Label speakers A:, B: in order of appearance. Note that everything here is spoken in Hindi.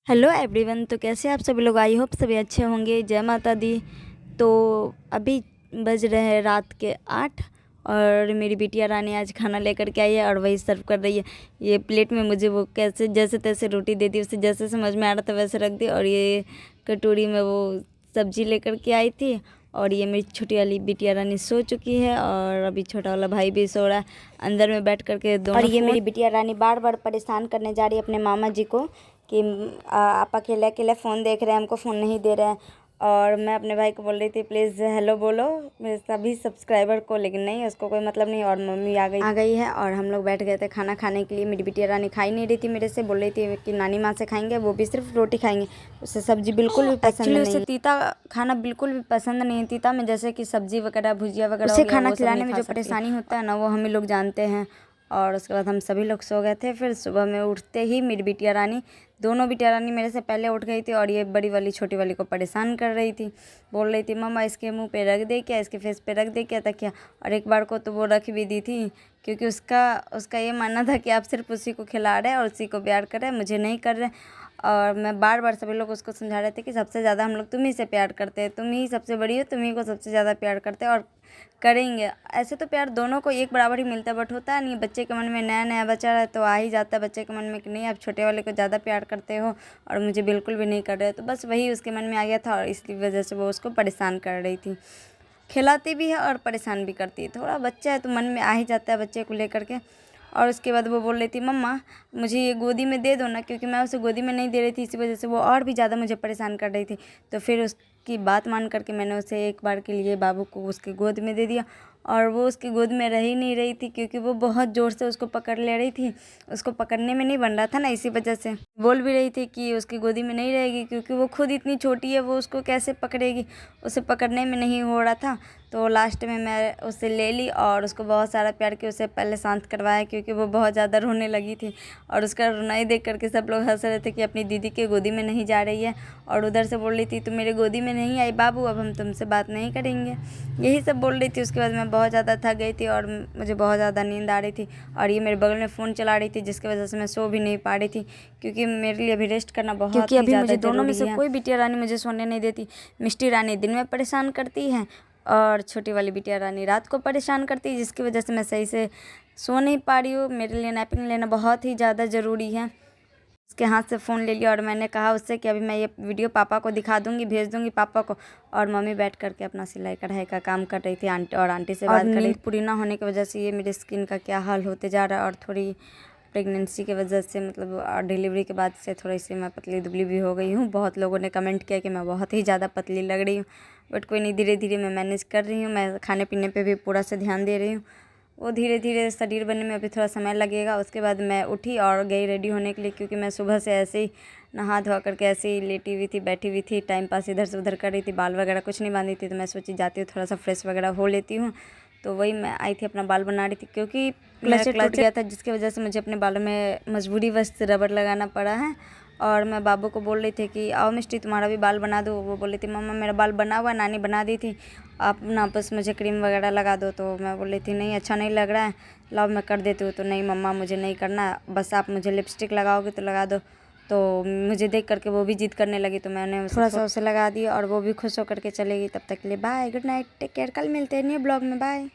A: Hello everyone. तो कैसे आप सभी लोग? आई होप सभी अच्छे होंगे। जय माता दी। तो अभी बज रहे हैं रात के 8 और मेरी बिटिया रानी आज खाना लेकर के आई है और वही सर्व कर रही है। ये प्लेट में मुझे वो कैसे जैसे तैसे रोटी दे दी, उसे जैसे समझ में आ रहा था वैसे रख दी, और ये कटोरी में वो सब्जी लेकर के आई थी। और ये मेरी छोटी वाली बिटिया रानी सो चुकी है और अभी छोटा वाला भाई भी सो रहा है अंदर में बैठ करके दोनों। और ये मेरी बिटिया रानी बार बार परेशान करने जा रही है अपने मामा जी को कि आप अकेले अकेले फ़ोन देख रहे हैं, हमको फ़ोन नहीं दे रहे हैं। और मैं अपने भाई को बोल रही थी प्लीज़ हेलो बोलो मेरे सभी सब्सक्राइबर को, लेकिन नहीं, उसको कोई मतलब नहीं। और मम्मी आ गई है और हम लोग बैठ गए थे खाना खाने के लिए। मेरी बिटिया रानी खा ही नहीं रही थी मेरे से, बोल रही थी कि नानी माँ से खाएंगे, वो भी सिर्फ रोटी खाएंगे, उसे सब्जी बिल्कुल भी पसंद नहीं। उसे तीता खाना बिल्कुल भी पसंद नहीं है। तीता में जैसे कि सब्जी वगैरह भुजिया वगैरह, उसे खाना खिलाने में जो परेशानी होता है ना, वो हम ही लोग जानते हैं। और उसके बाद हम सभी लोग सो गए थे। फिर सुबह में उठते ही मेरी बिटिया रानी, दोनों बिटिया रानी मेरे से पहले उठ गई थी और ये बड़ी वाली छोटी वाली को परेशान कर रही थी। बोल रही थी मम्मा इसके मुंह पे रख दे क्या, इसके फेस पे रख दे क्या तकिया। और एक बार को तो वो रख भी दी थी, क्योंकि उसका ये मानना था कि आप सिर्फ उसी को खिला रहे हैं और उसी को प्यार कर रहे हैं, मुझे नहीं कर रहे। और मैं बार बार सभी लोग उसको समझा रहे थे कि सबसे ज़्यादा हम लोग तुम ही से प्यार करते हैं, तुम ही सबसे बड़ी हो, तुम ही को सबसे ज़्यादा प्यार करते हैं और करेंगे। ऐसे तो प्यार दोनों को एक बराबर ही मिलता है, बट होता है नहीं, बच्चे के मन में नया नया बच्चा है तो आ ही जाता है बच्चे के मन में कि नहीं आप छोटे वाले को ज़्यादा प्यार करते हो और मुझे बिल्कुल भी नहीं कर रहे हो। तो बस वही उसके मन में आ गया था और इसकी वजह से वो उसको परेशान कर रही थी। खिलाती भी है और परेशान भी करती है। थोड़ा बच्चा है तो मन में आ ही जाता है बच्चे को लेकर के। और उसके बाद वो बोल रही थी मम्मा मुझे ये गोदी में दे दो ना, क्योंकि मैं उसे गोदी में नहीं दे रही थी, इसी वजह से वो और भी ज़्यादा मुझे परेशान कर रही थी। तो फिर उसकी बात मान करके मैंने उसे एक बार के लिए बाबू को उसके गोद में दे दिया। और वो उसकी गोद में रह ही नहीं रही थी, क्योंकि वो बहुत ज़ोर से उसको पकड़ ले रही थी। उसको पकड़ने में नहीं बन रहा था ना, इसी वजह से बोल भी रही थी कि उसकी गोदी में नहीं रहेगी, क्योंकि वो खुद इतनी छोटी है, वो उसको कैसे पकड़ेगी, उसे पकड़ने में नहीं हो रहा था। तो लास्ट में मैं उसे ले ली और उसको बहुत सारा प्यार किया, उसे पहले शांत करवाया, क्योंकि वो बहुत ज़्यादा रोने लगी थी। और उसका रोनाई देख करके सब लोग हंस रहे थे कि अपनी दीदी के गोदी में नहीं जा रही है। और उधर से बोल रही थी तुम मेरे गोदी में नहीं आई बाबू, अब हम तुमसे बात नहीं करेंगे, यही सब बोल रही थी। उसके बाद मैं बहुत ज़्यादा थक गई थी और मुझे बहुत ज़्यादा नींद आ रही थी। और ये मेरे बगल में फ़ोन चला रही थी, जिसकी वजह से मैं सो भी नहीं पा रही थी, क्योंकि मेरे लिए अभी रेस्ट करना बहुत ही ज़्यादा जरूरी है। दोनों में से कोई बिटिया रानी मुझे सोने नहीं देती। मिष्टी रानी दिन में परेशान करती है और छोटी वाली बिटिया रानी रात को परेशान करती है, जिसकी वजह से मैं सही से सो नहीं पा रही हूँ। मेरे लिए नैपिंग लेना बहुत ही ज़्यादा ज़रूरी है। उसके हाथ से फ़ोन ले लिया और मैंने कहा उससे कि अभी मैं ये वीडियो पापा को दिखा दूंगी, भेज दूंगी पापा को। और मम्मी बैठ करके अपना सिलाई कढ़ाई का काम कर रही थी। आंटी से बात कर रही। पूरी ना होने की वजह से ये मेरी स्किन का क्या हाल होते जा रहा है, और थोड़ी प्रेगनेंसी की वजह से मतलब डिलीवरी के बाद से थोड़ी सी मैं पतली दुबली भी हो गई हूँ। बहुत लोगों ने कमेंट किया कि मैं बहुत ही ज़्यादा पतली लग रही हूँ, बट कोई नहीं, धीरे धीरे मैं मैनेज कर रही हूँ। मैं खाने पीने पे भी पूरा से ध्यान दे रही हूँ। वो धीरे धीरे शरीर बनने में अभी थोड़ा समय लगेगा। उसके बाद मैं उठी और गई रेडी होने के लिए, क्योंकि मैं सुबह से ऐसे ही नहा धोआ करके ऐसे ही लेटी हुई थी, बैठी हुई थी, टाइम पास इधर से उधर कर रही थी, बाल वगैरह कुछ नहीं बांधी थी। तो मैं सोची जाती हूँ थोड़ा सा फ्रेश वगैरह हो लेती हूँ। तो वही मैं आई थी, अपना बाल बना रही थी, क्योंकि क्लच टूट गया था, जिसकी वजह से मुझे अपने बालों में मजबूरीवश रबड़ लगाना पड़ा है। और मैं बाबू को बोल रही थी कि आओ मिष्टी तुम्हारा भी बाल बना दो। वो बोल रही थी मम्मा मेरा बाल बना हुआ, नानी बना दी थी, आप ना बस मुझे क्रीम वगैरह लगा दो। तो मैं बोल रही थी नहीं अच्छा नहीं लग रहा है, लाओ मैं कर देती हूँ। तो नहीं मम्मा मुझे नहीं करना, बस आप मुझे लिपस्टिक लगाओगे तो लगा दो। तो मुझे देख करके वो भी जिद करने लगी, तो मैंने थोड़ा सा उसे लगा दिया और वो भी खुश होकर के चलेगी। तब तक के लिए bye, good night, take care, कल मिलते हैं न्यू ब्लॉग में, बाय।